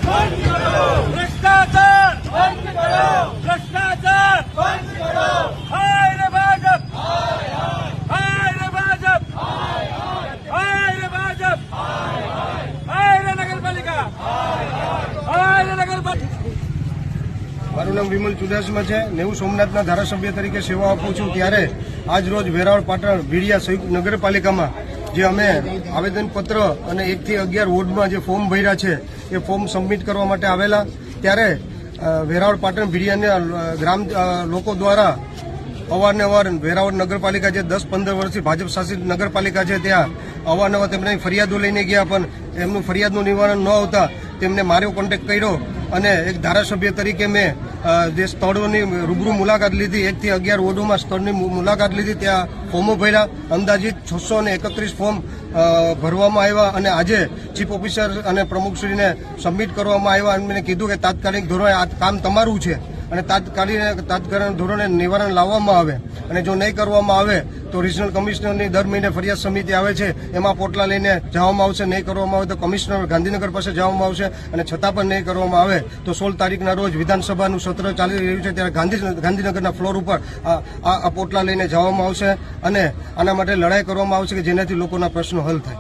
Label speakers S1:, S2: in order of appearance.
S1: ભ્રષ્ટાચાર ભ્રષ્ટાચાર હાય રે ભાજપ હાય રે ભાજપ હાય રે ભાજપ હાય રે નગરપાલિકા હાય રે નગરપાલિકા।
S2: મારું નામ વિમલ ચુડાસમા છે। નેવું સોમનાથના ધારાસભ્ય તરીકે સેવા આપું છું। ત્યારે આજ રોજ વેરાવળ પાટણ ભીડિયા સંયુક્ત નગરપાલિકામાં જે અમે આવેદનપત્ર અને 1 થી 11 વોર્ડમાં જે ફોર્મ ભર્યા છે એ ફોર્મ સબમિટ કરવા માટે આવેલા, ત્યારે વેરાવળ પાટણ ભીડિયાના ગ્રામ લોકો દ્વારા અવારનવાર વેરાવળ નગરપાલિકા જે 10-15 વર્ષથી ભાજપ શાસિત નગરપાલિકા છે ત્યાં અવારનવાર તેમને ફરિયાદો લઈને ગયા, પણ એમનું ફરિયાદનું નિવારણ ન આવતા તેમને મારો કોન્ટેક્ટ કર્યો અને એક ધારાસભ્ય તરીકે મેં જે સ્થળોની રૂબરૂ મુલાકાત લીધી, 1 થી 11 વોર્ડોમાં સ્થળની મુલાકાત લીધી, ત્યાં ફોર્મો ભર્યા। અંદાજિત 631 ફોર્મ ભરવામાં આવ્યા અને આજે ચીફ ઓફિસર અને પ્રમુખશ્રીને સબમિટ કરવામાં આવ્યા અને મેં કીધું કે તાત્કાલિક ધોરણે આ કામ તમારું છે અને તાત્કાલિક ધોરણે નિવારણ લાવવામાં આવે, અને જો નહીં કરવામાં આવે તો રિજનલ કમિશનરની દર મહિને ફરિયાદ સમિતિ આવે છે એમાં પોટલા લઈને જવામાં આવશે। નહીં કરવામાં આવે તો કમિશનર ગાંધીનગર પાસે જવામાં આવશે, અને છતાં પણ નહીં કરવામાં આવે તો 16 તારીખના રોજ વિધાનસભાનું સત્ર ચાલી રહ્યું છે ત્યારે ગાંધીનગરના ફ્લોર ઉપર આ પોટલા લઈને જવામાં આવશે અને આના માટે લડાઈ કરવામાં આવશે કે જેનાથી લોકોના પ્રશ્નો હલ થાય।